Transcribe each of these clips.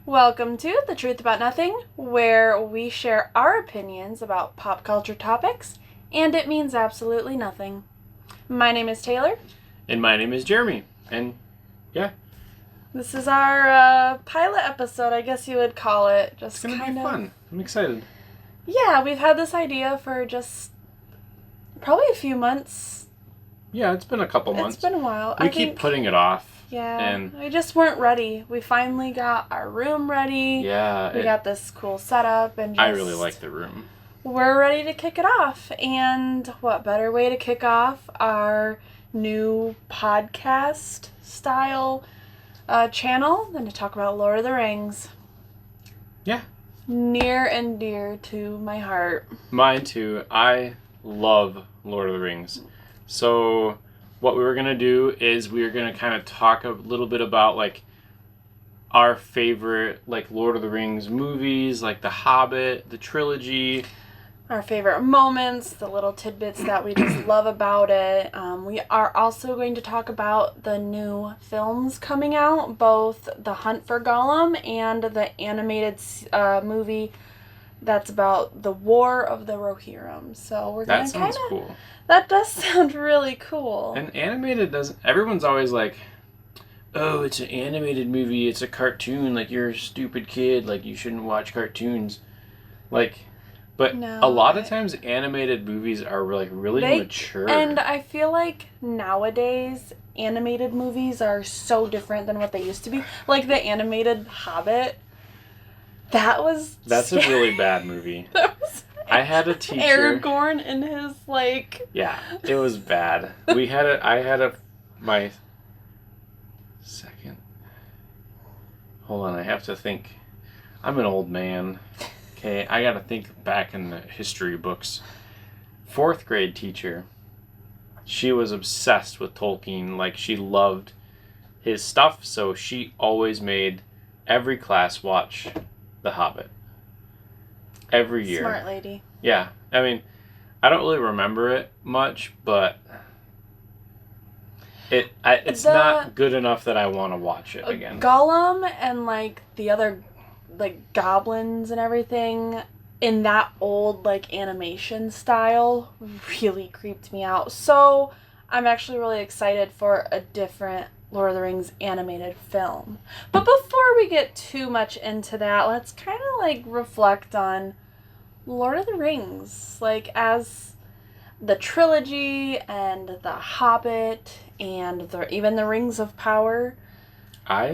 Welcome to The Truth About Nothing, where we share our opinions about pop culture topics, and it means absolutely nothing. My name is Taylor. And my name is Jeremy. And yeah. This is our pilot episode, I guess you would call it. It's going to be fun. I'm excited. Yeah, we've had this idea for just probably a few months. Yeah, it's been a couple months. It's been a while. We keep putting it off. Yeah, and we just weren't ready. We finally got our room ready. Yeah. We got this cool setup, and I really like the room. We're ready to kick it off. And what better way to kick off our new podcast style channel than to talk about Lord of the Rings? Yeah. Near and dear to my heart. Mine too. I love Lord of the Rings. So what we were going to do is we were going to kind of talk a little bit about like our favorite like Lord of the Rings movies, like The Hobbit, the trilogy. Our favorite moments, the little tidbits that we just love about it. We are also going to talk about the new films coming out, both The Hunt for Gollum and the animated movie that's about the War of the Rohirrim. So we're going to kind of... That sounds cool. That does sound really cool. And animated doesn't... Everyone's always like, oh, it's an animated movie, it's a cartoon, like you're a stupid kid, like you shouldn't watch cartoons. Like... But no, a lot of times animated movies are like really mature. And I feel like nowadays animated movies are so different than what they used to be. Like the animated Hobbit. That's scary. A really bad movie. I had a teacher. Aragorn in his like. Yeah, it was bad. My second. Hold on, I have to think. I'm an old man. Okay, I gotta think back in the history books. 4th grade teacher. She was obsessed with Tolkien. Like, she loved his stuff, so she always made every class watch The Hobbit. Every year. Smart lady. Yeah. I mean, I don't really remember it much, but it's not good enough that I want to watch it again. Gollum and, like, the other... like goblins and everything in that old like animation style really creeped me out. So I'm actually really excited for a different Lord of the Rings animated film. But before we get too much into that, let's kind of like reflect on Lord of the Rings, like as the trilogy and the Hobbit and even the Rings of Power. I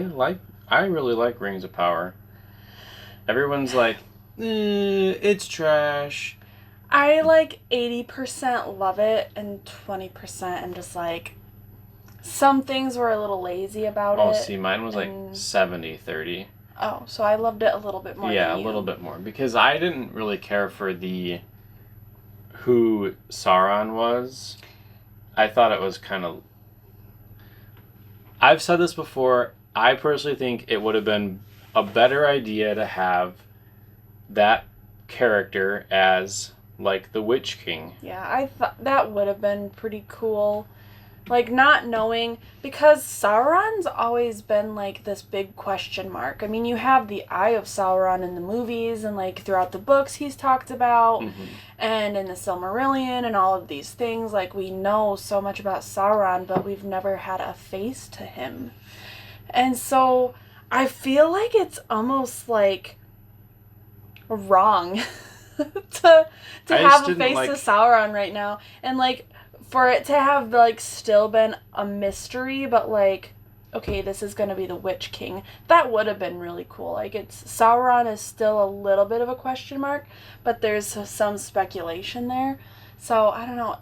really like Rings of Power. Everyone's like, it's trash. I like 80% love it and 20% I'm just like, some things were a little lazy about it. Oh, see, mine was like 70-30. Oh, so I loved it a little bit more. Yeah, a little bit more. Because I didn't really care for who Sauron was. I thought it was kind of... I've said this before. I personally think it would have been a better idea to have that character as like the Witch King. Yeah, I thought that would have been pretty cool. Like not knowing, because Sauron's always been like this big question mark. I mean, you have the Eye of Sauron in the movies and like throughout the books he's talked about, and in the Silmarillion and all of these things. Like we know so much about Sauron, but we've never had a face to him. And so I feel like it's almost like wrong to have a face to Sauron right now, and like for it to have like still been a mystery, but like okay, this is gonna be the Witch King. That would have been really cool. Like Sauron is still a little bit of a question mark, but there's some speculation there. So I don't know.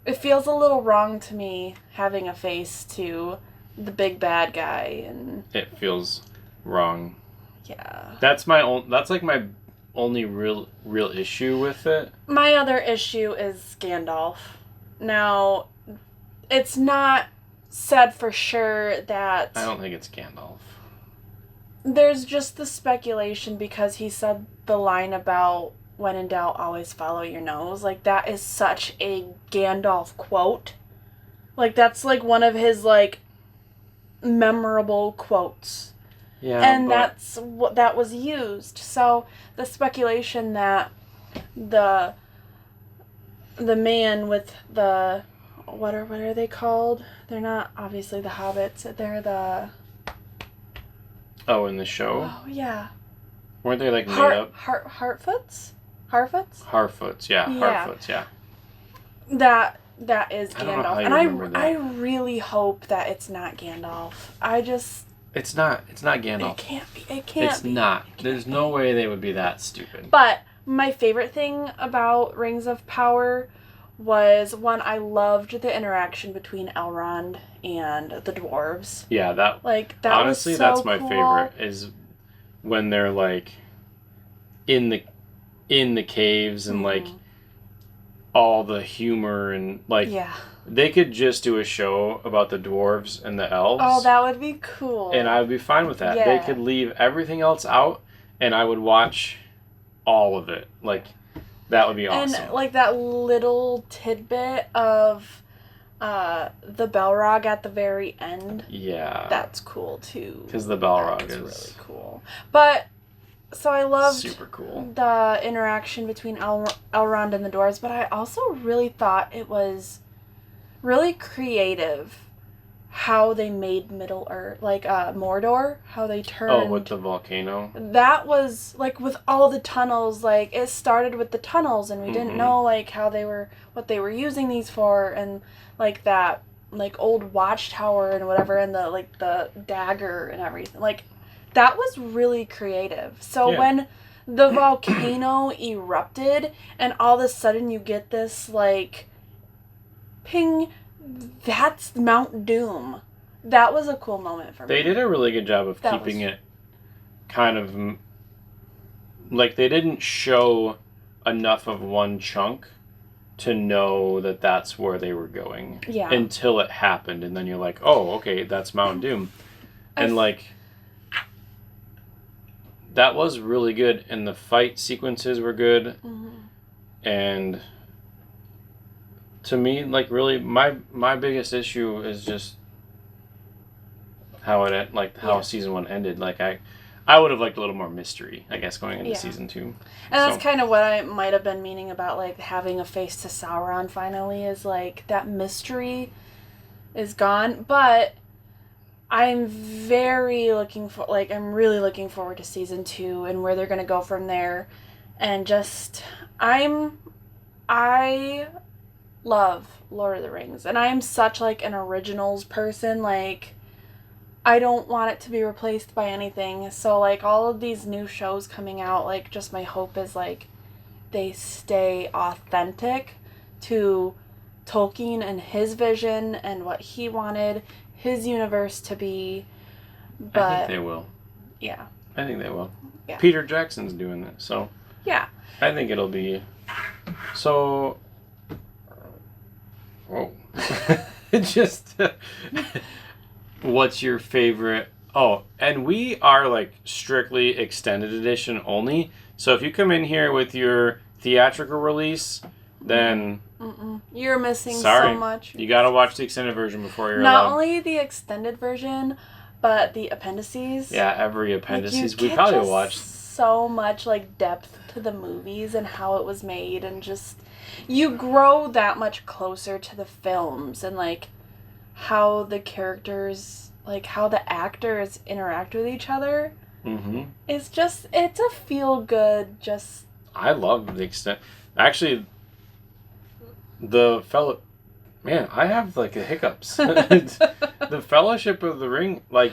It feels a little wrong to me having a face to the big bad guy, and it feels wrong. Yeah. That's my only real issue with it. My other issue is Gandalf. Now, it's not said for sure that... I don't think it's Gandalf. There's just the speculation because he said the line about when in doubt, always follow your nose. Like, that is such a Gandalf quote. Like, that's like one of his, like, memorable quotes. Yeah, and but that's what that was used. So the speculation that the man with the what are they called? They're not obviously the hobbits. They're the in the show, oh yeah, weren't they like made up? Harfoots. Harfoots, yeah, Yeah. Harfoots, yeah. That is I don't know how Gandalf, you and remember that. I really hope that it's not Gandalf. I just It's not Gandalf. it can't be. It can't It's be. not. There's no way they would be that stupid. But my favorite thing about Rings of Power was one, I loved the interaction between Elrond and the dwarves. Yeah, that Like that honestly, was so that's my cool. favorite is when they're like in the caves and like all the humor and like Yeah. they could just do a show about the dwarves and the elves. Oh, that would be cool. And I would be fine with that. Yeah. They could leave everything else out and I would watch all of it. Like that would be awesome. And like that little tidbit of the Balrog at the very end. Yeah. That's cool too. Because the Balrog is really cool. But so I loved super cool. The interaction between Elrond and the dwarves, but I also really thought it was really creative how they made Middle Earth, like Mordor, how they turned. Oh, with the volcano. That was like with all the tunnels. Like it started with the tunnels, and we didn't know like what they were using these for, and like that like old watchtower and whatever, and the dagger and everything. Like that was really creative. So when the volcano erupted, and all of a sudden you get this like ping. That's Mount Doom. That was a cool moment for me. They did a really good job of keeping it kind of like they didn't show enough of one chunk to know that that's where they were going. Yeah. Until it happened, and then you're like, oh, okay, that's Mount Doom. And like that was really good, and the fight sequences were good. And to me, like really, my biggest issue is just how how season 1 ended. Like I would have liked a little more mystery, I guess, going into season 2. And that's kind of what I might have been meaning about like having a face to Sauron finally, is like that mystery is gone. But I'm really looking forward to season 2 and where they're gonna go from there. And just I love Lord of the Rings, and I am such like an originals person. Like I don't want it to be replaced by anything. So like all of these new shows coming out, like just my hope is like they stay authentic to Tolkien and his vision and what he wanted his universe to be. But I think they will. Yeah. I think they will. Yeah. Peter Jackson's doing it, so yeah. I think it'll be so. Whoa. Just. What's your favorite? Oh, and we are like strictly extended edition only. So if you come in here with your theatrical release, then you're missing sorry, so much. You gotta watch the extended version before you're Not allowed. only the extended version, but the appendices. Yeah, every appendices. Like, we probably watched so much like depth to the movies and how it was made, and just you grow that much closer to the films and like how the characters, like how the actors interact with each other. It's a feel good. Just I love the extent. Actually, the fellow, man, I have like the hiccups. The Fellowship of the Ring, like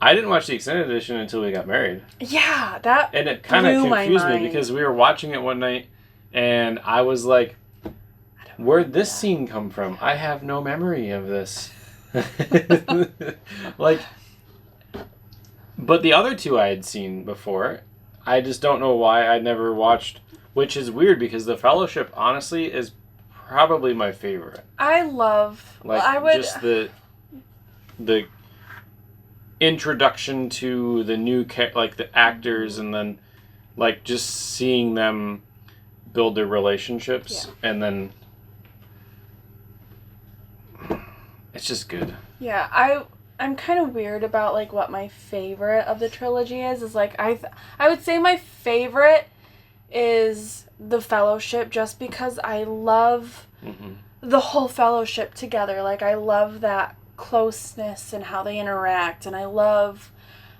I didn't watch the extended edition until we got married. Yeah, that and it kind of confused me mind. Because we were watching it one night, and I was like, where'd this scene come from? I have no memory of this. Like, but the other two I had seen before. I just don't know why I'd never watched, which is weird because The Fellowship, honestly, is probably my favorite. I love, like, just the introduction to the new like the actors, and then like just seeing them build their relationships, and then it's just good. Yeah, I'm kind of weird about like what my favorite of the trilogy is. Is like I would say my favorite is the Fellowship, just because I love the whole Fellowship together. Like I love that closeness and how they interact, and I love.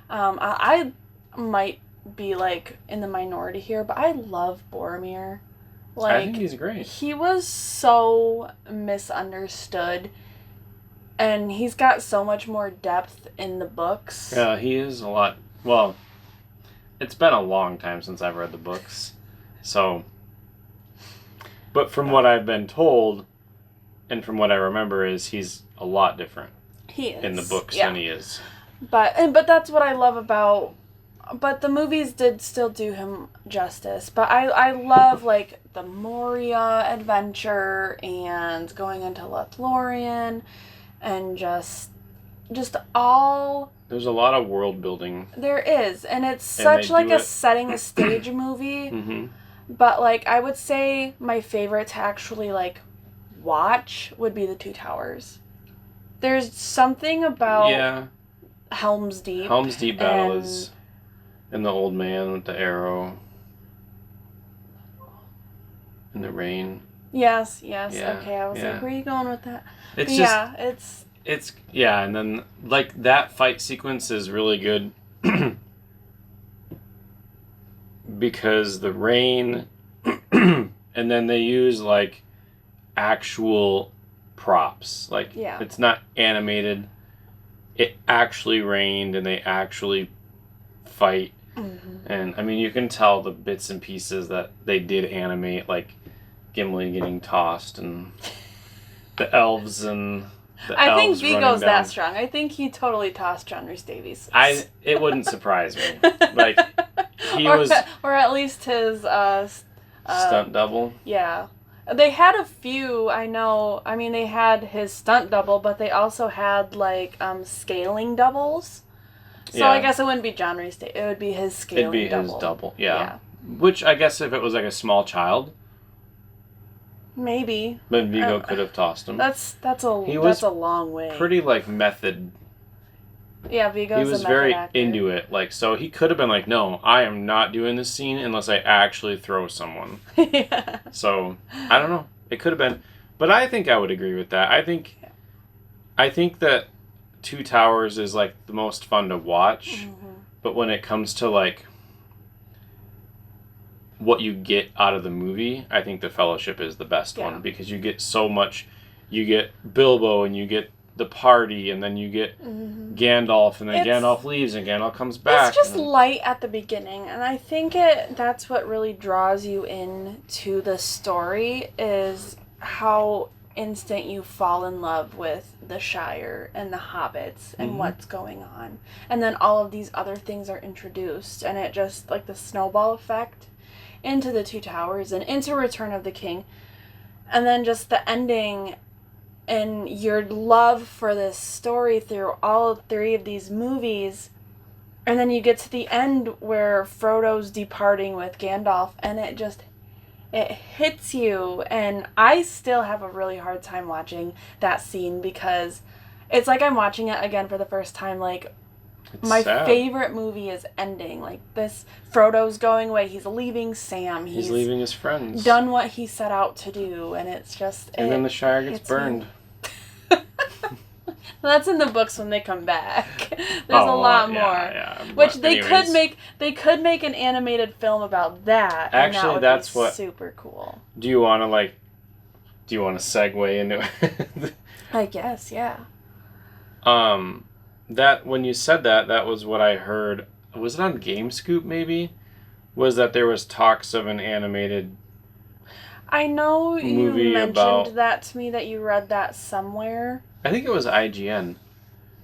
I might be like in the minority here, but I love Boromir. Like, I think he's great. He was so misunderstood, and he's got so much more depth in the books. Yeah, he is a lot. Well, it's been a long time since I've read the books, so. But from what I've been told, and from what I remember, is he's a lot different. He is in the books than he is. But that's what I love about. But the movies did still do him justice. But I love, like, the Moria adventure and going into Lothlorien and just all... There's a lot of world building. There is. And it's such, like, a setting a stage movie. Mm-hmm. But, like, I would say my favorite to actually, like, watch would be the Two Towers. There's something about Helm's Deep. Helm's Deep battle is... And the old man with the arrow. In the rain. Yes. Yeah, Okay, I was like, where are you going with that? It's but just... It's... Yeah, and then, like, that fight sequence is really good. Because the rain... and then they use, like, actual props. Like, it's not animated. It actually rained, and they actually fight. Mm-hmm. And I mean, you can tell the bits and pieces that they did animate, like Gimli getting tossed and the elves and the I elves think Vigo's that strong. I think he totally tossed John Rhys Davies. It wouldn't surprise me. Like he was, or at least his stunt double. Yeah, they had a few. I know. I mean, they had his stunt double, but they also had like scaling doubles. So I guess it wouldn't be John Rhys Davies. It would be his scaling double. It'd be his double, yeah. Which I guess if it was like a small child, maybe. Then Vigo could have tossed him. That's a long way. Pretty like method. Yeah, Vigo's He was a method very actor. into it. Like, so he could have been like, no, I am not doing this scene unless I actually throw someone. Yeah. So I don't know. It could have been, but I think I would agree with that. I think that Two Towers is like the most fun to watch, but when it comes to like what you get out of the movie, I think the Fellowship is the best one because you get so much. You get Bilbo and you get the party, and then you get Gandalf, and then Gandalf leaves and Gandalf comes back. It's just light at the beginning, and I think that's what really draws you into the story is how instant you fall in love with the Shire and the hobbits and what's going on. And then all of these other things are introduced, and it just, like, the snowball effect into the Two Towers and into Return of the King. And then just the ending and your love for this story through all three of these movies. And then you get to the end where Frodo's departing with Gandalf, and it hits you. And I still have a really hard time watching that scene because it's like I'm watching it again for the first time. Like, my favorite movie is ending. Like, this, Frodo's going away. He's leaving Sam. He's leaving his friends. Done what he set out to do, and it's just... And then the Shire gets burned. That's in the books when they come back. There's a lot more. Yeah. Which they could make an animated film about that. Actually, and that would that's be what super cool. Do you want to segue into it? I guess, yeah. That when you said that was what I heard. Was it on GameScoop maybe? Was that there was talks of an animated I know you mentioned that to me, that you read that somewhere. I think it was IGN.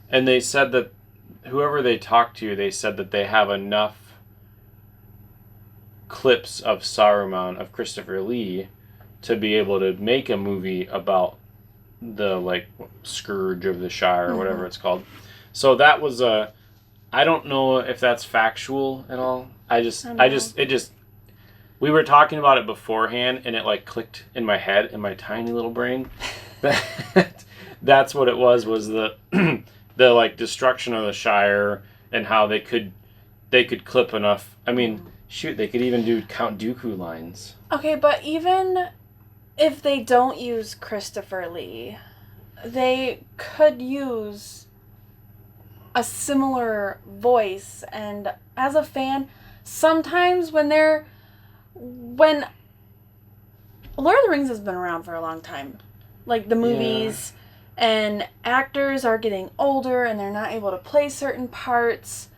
And they said that whoever they talked to, they said that they have enough clips of Saruman, of Christopher Lee, to be able to make a movie about the, like, Scourge of the Shire or whatever it's called. So that was I don't know if that's factual at all. We were talking about it beforehand, and it, like, clicked in my head, in my tiny little brain. That's what it was the the like destruction of the Shire and how they could clip enough. I mean, shoot, they could even do Count Dooku lines. Okay, but even if they don't use Christopher Lee, they could use a similar voice. And as a fan, sometimes when Lord of the Rings has been around for a long time, like the movies, and actors are getting older and they're not able to play certain parts.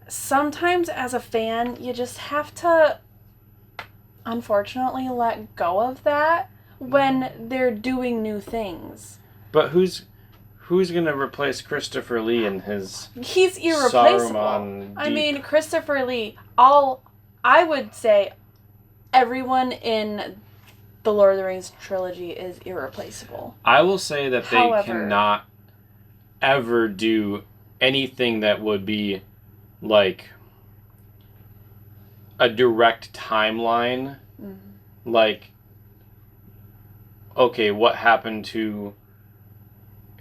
Sometimes as a fan, you just have to, unfortunately, let go of that when they're doing new thing. But who's gonna replace Christopher Lee in his? He's irreplaceable. Saruman I mean, Christopher Lee. I would say everyone in the Lord of the Rings trilogy is irreplaceable. I will say that they However, cannot ever do anything that would be like a direct timeline. Like, okay, what happened to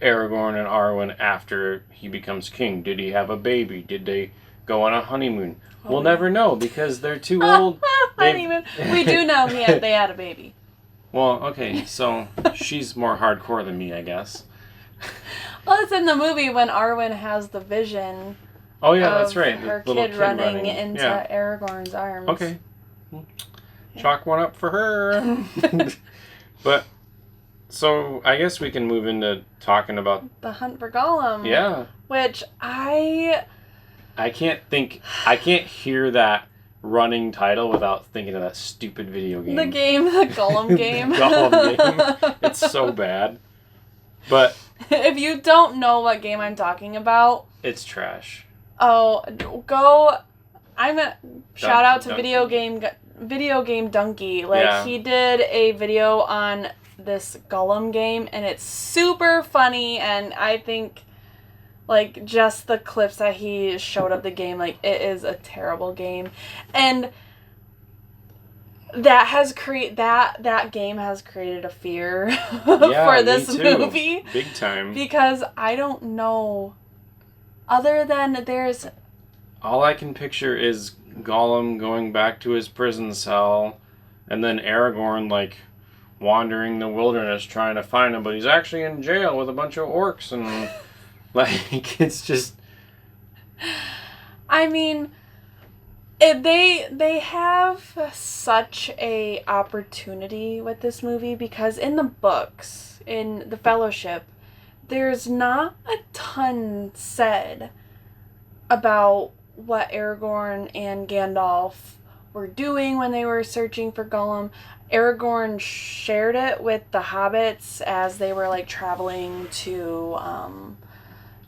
Aragorn and Arwen after he becomes king? Did he have a baby? Did they go on a honeymoon? We'll never know because they're too old. We do know they had a baby. Well, okay, so she's more hardcore than me, I guess. Well, it's in the movie when Arwen has the vision. Oh yeah, that's right. Her the little kid running into Aragorn's arms. Okay. Chalk one up for her. But, so I guess we can move into talking about The Hunt for Gollum. Yeah. Which I can't hear that running title without thinking of that stupid video game. The Gollum game. Gollum game. It's so bad. But if you don't know what game I'm talking about, it's trash. Oh, go! Shout out to Video Game Donkey. Like, he did a video on this Gollum game, and it's super funny. And I think, like, just the clips that he showed of the game, like, it is a terrible game, and that game has created a fear for this movie, big time. Because I don't know. Other than there's... All I can picture is Gollum going back to his prison cell, and then Aragorn, like, wandering the wilderness trying to find him, but he's actually in jail with a bunch of orcs, and, like, it's just... I mean, they have such a opportunity with this movie, because in the books, in The Fellowship, there's not a ton said about what Aragorn and Gandalf were doing when they were searching for Gollum. Aragorn shared it with the hobbits as they were, like, traveling to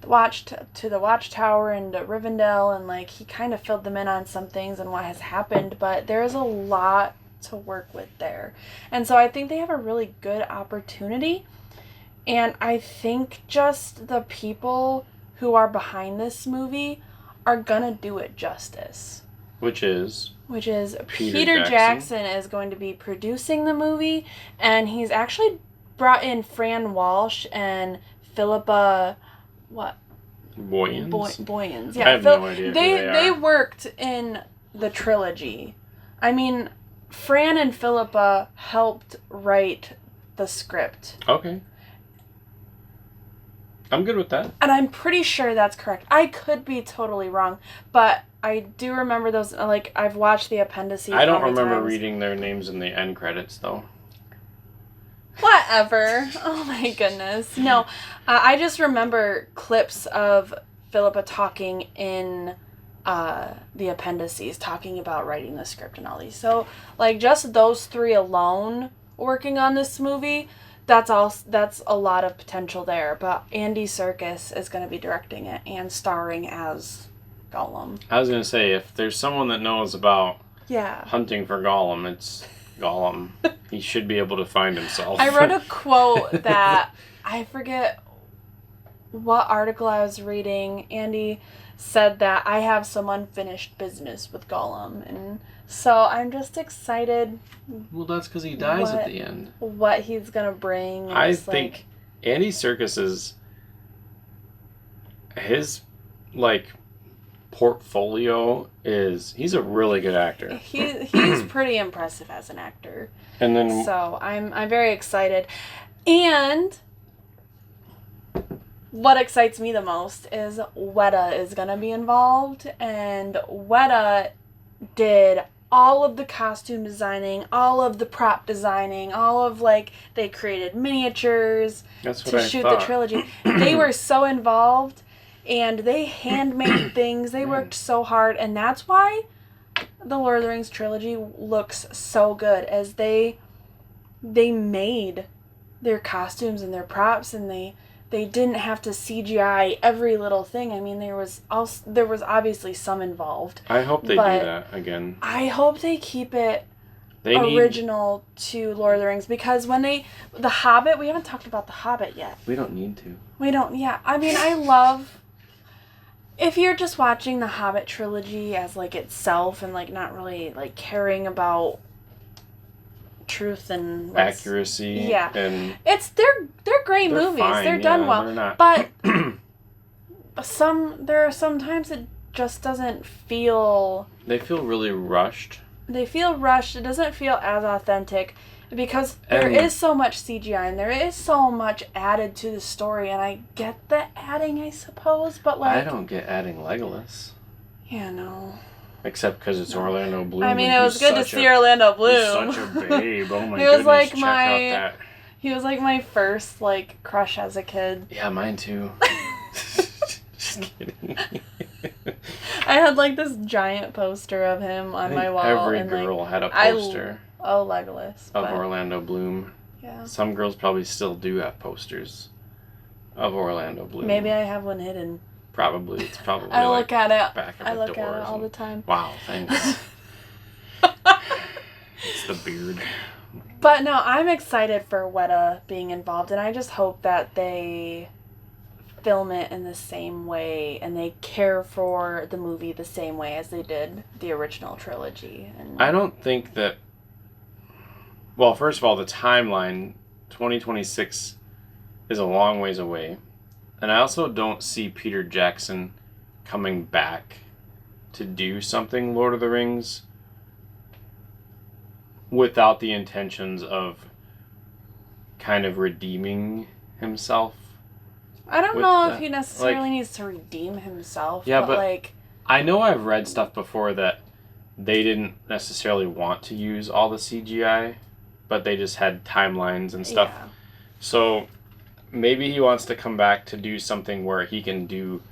the Watchtower and Rivendell, and, like, he kind of filled them in on some things and what has happened, but there is a lot to work with there. And so I think they have a really good opportunity. And I think just the people who are behind this movie are gonna do it justice. Which is Peter Jackson is going to be producing the movie, and he's actually brought in Fran Walsh and Philippa Boyens. Yeah, I have no idea who they worked in the trilogy. I mean, Fran and Philippa helped write the script. Okay. I'm good with that. And I'm pretty sure that's correct. I could be totally wrong, but I do remember those, like, I've watched the appendices. I don't remember reading their names in the end credits, though. Whatever. Oh my goodness. No, I just remember clips of Philippa talking in the appendices, talking about writing the script and all these. So, like, just those three alone working on this movie, that's a lot of potential there. But Andy Serkis is going to be directing it and starring as Gollum. I was going to say, if there's someone that knows about Yeah. hunting for Gollum, it's Gollum. He should be able to find himself. I read a quote that, I forget what article I was reading. Andy said that I have some unfinished business with Gollum, and so I'm just excited. Well, that's because he dies at the end. What he's gonna bring. I think Andy Serkis is... his like portfolio he's a really good actor. He's pretty impressive as an actor. And then So I'm very excited. And what excites me the most is Weta is gonna be involved, and Weta did all of the costume designing, all of the prop designing, all of they created miniatures to shoot the trilogy. They were so involved, and they handmade things. They worked so hard, and that's why the Lord of the Rings trilogy looks so good, as they made their costumes and their props, and they didn't have to CGI every little thing. I mean, there was obviously some involved. I hope they do that again. I hope they keep it original to Lord of the Rings, because when The Hobbit, we haven't talked about The Hobbit yet. We don't need to. We don't, yeah. I mean, I love, if you're just watching the Hobbit trilogy as itself and not really caring about truth and accuracy, yeah, and they're great movies. Fine, they're done well, they're not. But there are some times it just doesn't feel. They feel really rushed. They feel rushed. It doesn't feel as authentic, because there is so much CGI and there is so much added to the story. And I get the adding, I suppose, but I don't get adding Legolas. Yeah, no. Except because it's Orlando Bloom. I mean, it was good to see Orlando Bloom. He's such a babe. Oh my he was goodness, check out that. He was my first crush as a kid. Yeah, mine too. Just kidding. I had this giant poster of him on my wall. Every girl had a poster. Legolas. Of Orlando Bloom. Yeah. Some girls probably still do have posters of Orlando Bloom. Maybe I have one hidden. Probably. It's probably I look at it. Back of I the look at it doors all the time. Wow, thanks. It's the beard. But no, I'm excited for Weta being involved, and I just hope that they film it in the same way and they care for the movie the same way as they did the original trilogy. And I don't think that. Well, first of all, the timeline, 2026, is a long ways away. And I also don't see Peter Jackson coming back to do something Lord of the Rings without the intentions of kind of redeeming himself. I don't know if he necessarily needs to redeem himself. Yeah, but I know I've read stuff before that they didn't necessarily want to use all the CGI, but they just had timelines and stuff. Yeah. So maybe he wants to come back to do something where he can do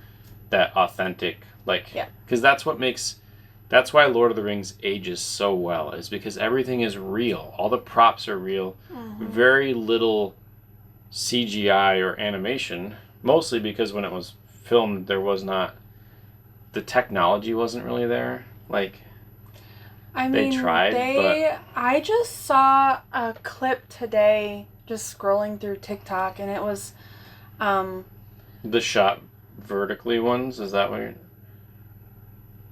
that authentic, because that's why Lord of the Rings ages so well, is because everything is real. All the props are real. Mm-hmm. Very little CGI or animation, mostly because when it was filmed, there was not, the technology wasn't really there. They tried, but I just saw a clip today, just scrolling through TikTok, and it was the shot vertically ones. Is that what you're...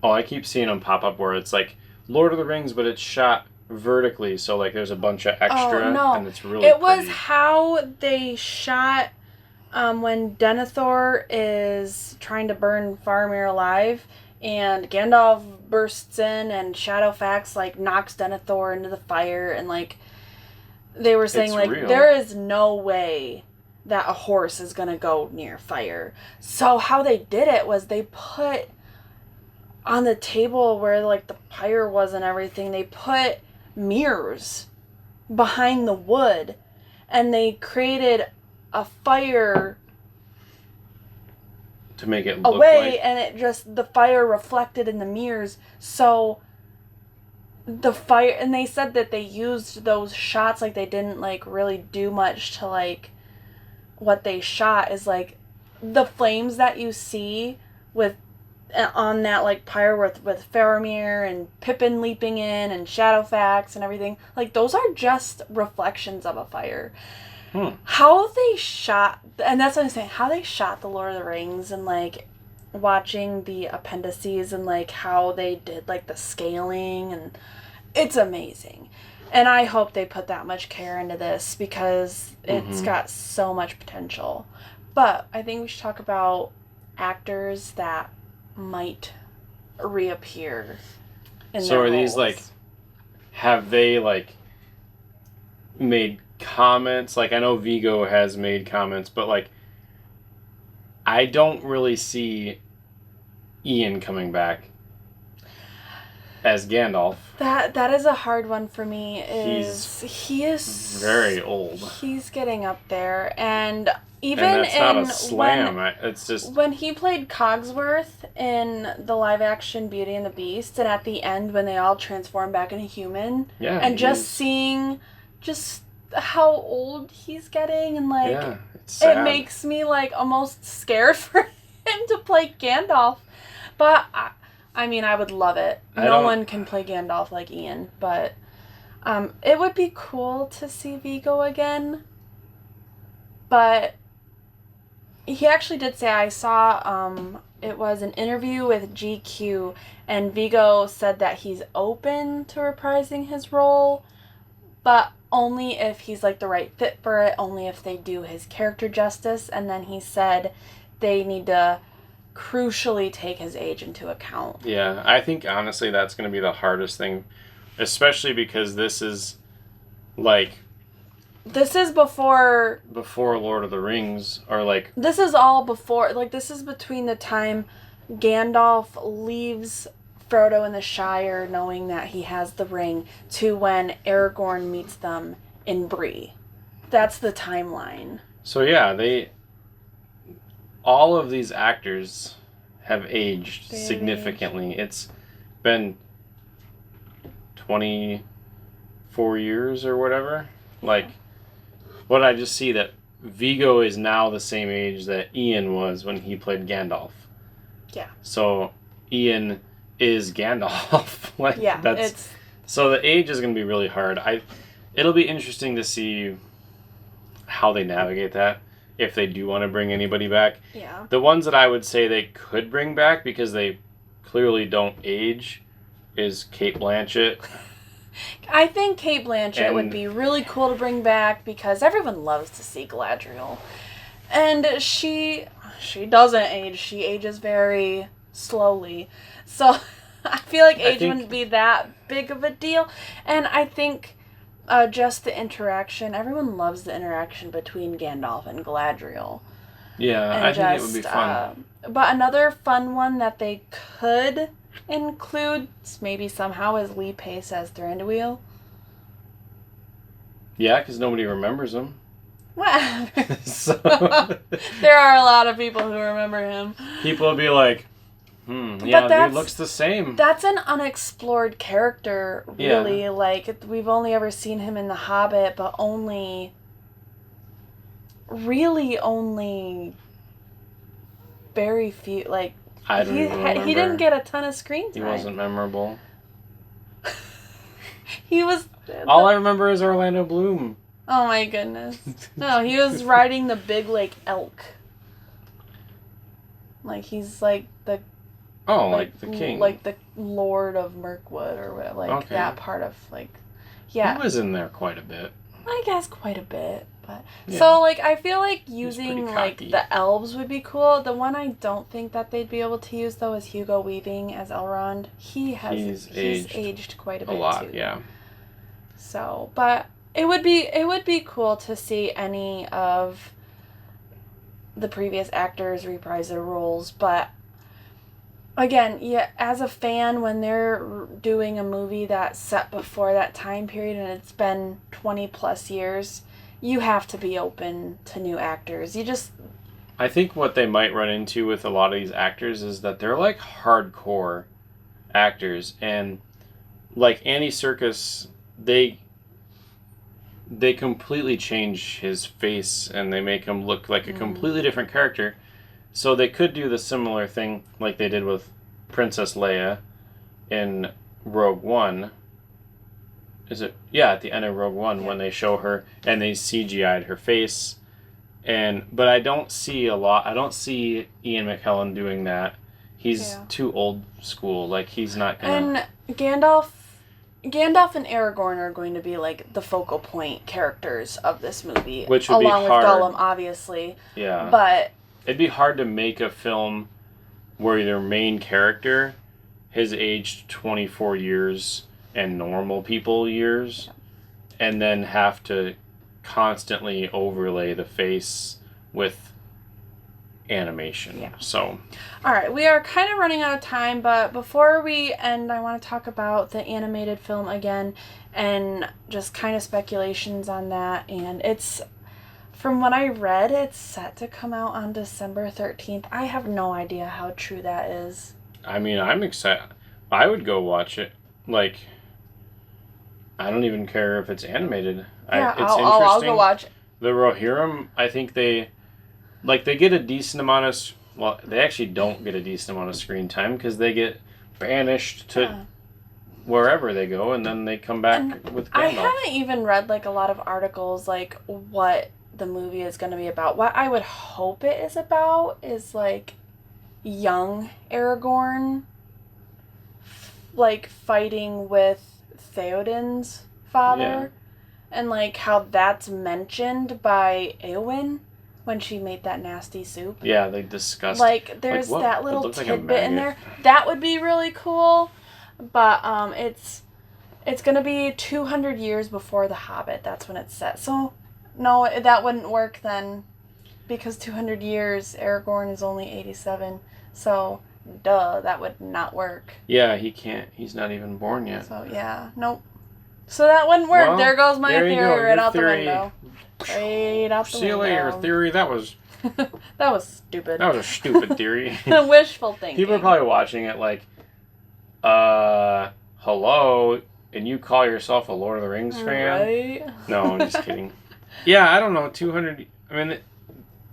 Oh, I keep seeing them pop up where it's Lord of the Rings, but it's shot vertically, so there's a bunch of extra. Oh, no. And it's really It pretty. was how they shot when Denethor is trying to burn Faramir alive, and Gandalf bursts in, and Shadowfax knocks Denethor into the fire, and they were saying there is no way that a horse is gonna go near fire. So how they did it was they put on the table where the pyre was and everything, they put mirrors behind the wood, and they created a fire to make it look away, and the fire reflected in the mirrors. So the fire, and they said that they used those shots, they didn't really do much to what they shot is the flames that you see with on that pyre with Faramir and Pippin leaping in and Shadowfax and everything, those are just reflections of a fire. How they shot, and that's what I'm saying, how they shot the Lord of the Rings, and watching the appendices, and how they did the scaling, and it's amazing. And I hope they put that much care into this, because it's got so much potential. But I think we should talk about actors that might reappear in So their are these, roles. like, have they, like, made comments? Like, I know Vigo has made comments, but, like, I don't really see Ian coming back as Gandalf. That is a hard one for me. He is very old. He's getting up there, and even And that's not in a slam. It's just when he played Cogsworth in the live action Beauty and the Beast, and at the end when they all transform back into human, and just seeing just how old he's getting, and like it's sad. it makes me like almost scared for him to play Gandalf. But I mean, I would love it. No one can play Gandalf like Ian, but it would be cool to see Vigo again. But he actually did say, I saw it was an interview with GQ, and Vigo said that he's open to reprising his role, but only if he's like the right fit for it, only if they do his character justice. And then he said they need to crucially take his age into account. Yeah, I think honestly that's going to be the hardest thing, especially because this is like before Lord of the Rings, or like this is all before, like this is between the time Gandalf leaves Frodo in the Shire knowing that he has the ring to when Aragorn meets them in Bree. That's the timeline. So yeah, all of these actors have aged significantly. It's been 24 years or whatever. Like, what I just see that Vigo is now the same age that Ian was when he played Gandalf. Yeah. So Ian is Gandalf. Like, yeah. So the age is going to be really hard. It'll be interesting to see how they navigate that, if they do want to bring anybody back. Yeah. The ones that I would say they could bring back, because they clearly don't age, is Cate Blanchett. I think Cate Blanchett would be really cool to bring back, because everyone loves to see Galadriel. And she doesn't age. She ages very slowly. So I feel like age wouldn't be that big of a deal. And I think just the interaction, everyone loves the interaction between Gandalf and Galadriel. Yeah, and I think it would be fun. But another fun one that they could include, maybe somehow, is Lee Pace as Thranduil. Yeah, because nobody remembers him. Whatever. So there are a lot of people who remember him. People will be like, yeah, he looks the same. That's an unexplored character, really. Yeah. Like, we've only ever seen him in The Hobbit, but only very few, like, I don't even remember. He didn't get a ton of screen time. He wasn't memorable. He was... All I remember is Orlando Bloom. Oh my goodness. No, he was riding the big, like, elk. Like, he's like the... Oh, like the king. Like the Lord of Mirkwood, or whatever, like that part of, like... Yeah. He was in there quite a bit. I guess quite a bit, but... Yeah. So, like, I feel like using, like, the elves would be cool. The one I don't think that they'd be able to use, though, is Hugo Weaving as Elrond. He's aged quite a bit, lot, too. Yeah. So, but it would be cool to see any of the previous actors reprise their roles, but again, yeah, as a fan, when they're doing a movie that's set before that time period and it's been 20 plus years, you have to be open to new actors. I think what they might run into with a lot of these actors is that they're like hardcore actors, and like Andy Serkis, they completely change his face and they make him look like a completely different character. So they could do the similar thing like they did with Princess Leia in Rogue One. Is it? Yeah, at the end of Rogue One, when they show her and they CGI'd her face. But I don't see Ian McKellen doing that. He's too old school. Like, he's not gonna... And Gandalf and Aragorn are going to be, like, the focal point characters of this movie. Which would be hard. Along with Gollum, obviously. Yeah. But it'd be hard to make a film where your main character has aged 24 years and normal people years, and then have to constantly overlay the face with animation. Yeah. So, all right, we are kind of running out of time, but before we end, I want to talk about the animated film again and just kind of speculations on that. And it's, from what I read, it's set to come out on December 13th. I have no idea how true that is. I mean, I'm excited. I would go watch it. Like, I don't even care if it's animated. Yeah, It's I'll go watch it. The Rohirrim, I think they get a decent amount of, well, they actually don't get a decent amount of screen time because they get banished to wherever they go, and then they come back with Gandalf. I haven't even read, like, a lot of articles, like, what the movie is going to be about. What I would hope it is about is, like, young Aragorn, like, fighting with Theoden's father. Yeah. And, like, how that's mentioned by Eowyn when she made that nasty soup. Yeah, they discussed. Like, there's like, that little tidbit like in there. That would be really cool. But it's going to be 200 years before The Hobbit. That's when it's set. So, no, that wouldn't work then. Because 200 years, Aragorn is only 87. So, duh, that would not work. Yeah, he can't. He's not even born yet. So, yeah, nope. So that wouldn't work. Well, there goes my theory right out the theory. window. Right out the window. See you later, theory. That was that was stupid. That was a stupid theory. Wishful thinking. People are probably watching it like, hello, and you call yourself a Lord of the Rings fan? Right? No, I'm just kidding. Yeah, I don't know, 200, I mean,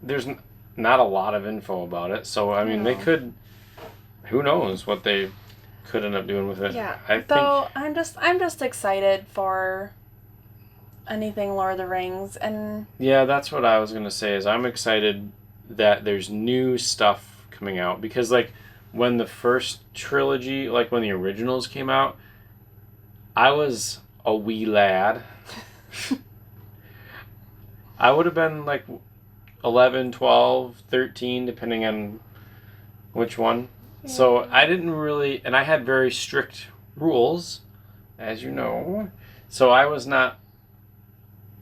there's not a lot of info about it, so, I mean, they could, who knows what they could end up doing with it. Yeah, I I'm just excited for anything Lord of the Rings, and yeah, that's what I was gonna say. Is I'm excited that there's new stuff coming out because like when the first trilogy, like when the originals came out, I was a wee lad. I would have been like 11, 12, 13, depending on which one. So I didn't really, and I had very strict rules, as you know. So I was not,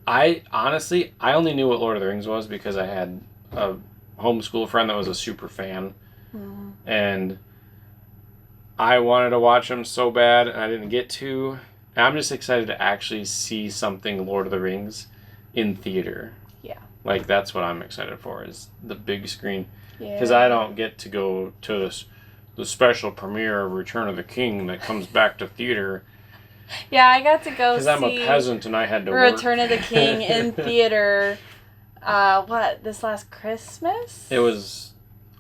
I only knew what Lord of the Rings was because I had a homeschool friend that was a super fan. Mm-hmm. And I wanted to watch them so bad, and I didn't get to. And I'm just excited to actually see something Lord of the Rings in theater. Yeah. Like, that's what I'm excited for, is the big screen. Yeah. Because I don't get to go to the special premiere of Return of the King that comes back to theater. Yeah, I got to go see... Because I'm a peasant and I had to work. Return of the King in theater, this last Christmas? It was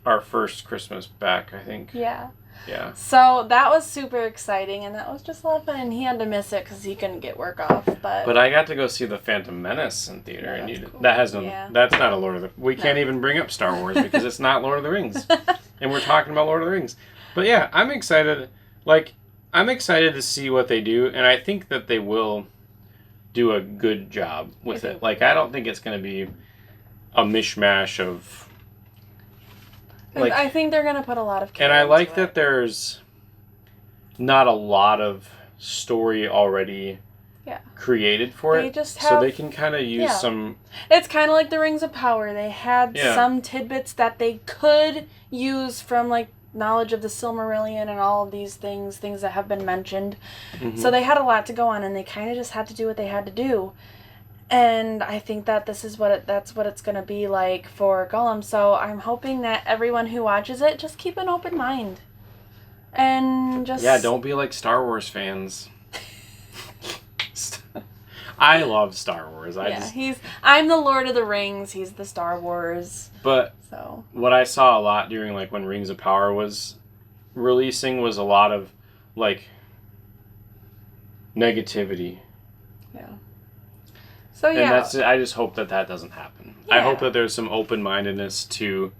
our first Christmas back, I think. Yeah. Yeah. So that was super exciting, and that was just a lot of fun, and he had to miss it because he couldn't get work off, But I got to go see The Phantom Menace in theater, and cool. that has that's not a Lord of the... We can't even bring up Star Wars because it's not Lord of the Rings. And we're talking about Lord of the Rings. But yeah, I'm excited. Like, I'm excited to see what they do, and I think that they will do a good job with it. Like, I don't think it's going to be a mishmash of... Like, I think they're going to put a lot of care And I like into that it. there's not a lot of story already created for They it. just so have- they can kind of use some... It's kind of like the Rings of Power. They had Yeah. some tidbits that they could use from, like, knowledge of the Silmarillion and all of these things that have been mentioned. Mhm. So they had a lot to go on, and they kind of just had to do what they had to do. And I think that this is that's what it's going to be like for Gollum. So I'm hoping that everyone who watches it, just keep an open mind. And just... Yeah, don't be like Star Wars fans. I love Star Wars. I'm the Lord of the Rings, he's the Star Wars. But So what I saw a lot during like when Rings of Power was releasing was a lot of like negativity. yeah. So And yeah. I just hope that doesn't happen. Yeah. I hope that there's some open-mindedness to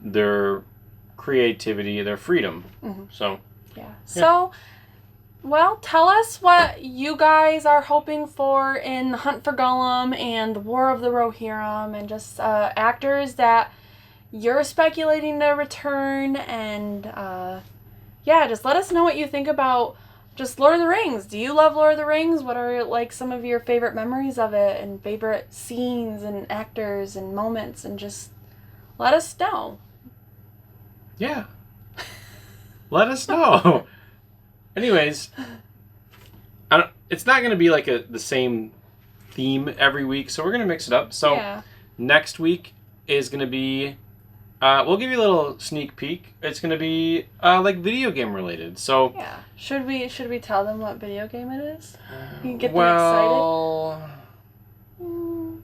their creativity, their freedom. Mm-hmm. So Yeah. So, well, tell us what you guys are hoping for in The Hunt for Gollum and The War of the Rohirrim, and just actors that you're speculating to return, and yeah, just let us know what you think about just Lord of the Rings. Do you love Lord of the Rings? What are like some of your favorite memories of it and favorite scenes and actors and moments, and just let us know. Yeah. Let us know. Anyways, it's not going to be like the same theme every week, so we're going to mix it up. So yeah. Next week is going to be, we'll give you a little sneak peek. It's going to be like video game related. So yeah, should we tell them what video game it is? You can get them excited. Mm.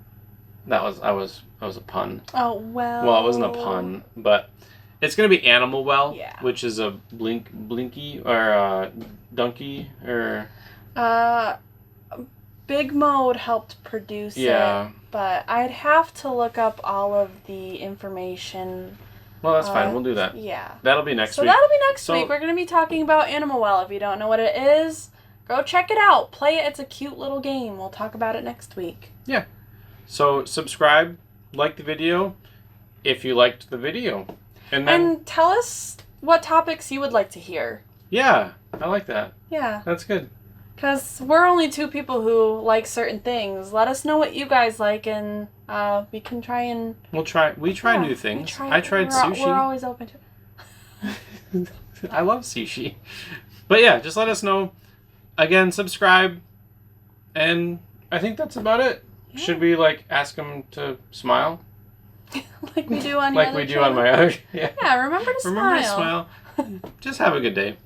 That was a pun. Oh well. Well, it wasn't a pun, but it's going to be Animal Well, yeah. which is a Blinky or Donkey or. Big Mode helped produce it, but I'd have to look up all of the information. Well, that's fine. We'll do that. Yeah. That'll be next week. So that'll be next week. We're going to be talking about Animal Well. If you don't know what it is, go check it out. Play it. It's a cute little game. We'll talk about it next week. Yeah. So subscribe, like the video if you liked the video. And tell us what topics you would like to hear. Yeah, I like that. Yeah. That's good. Because we're only two people who like certain things. Let us know what you guys like, and we can try and... We try new things. I tried sushi. We're always open to I love sushi. But yeah, just let us know. Again, subscribe. And I think that's about it. Yeah. Should we ask them to smile? Like we do on my other... Yeah, remember to smile. Remember to smile. Just have a good day.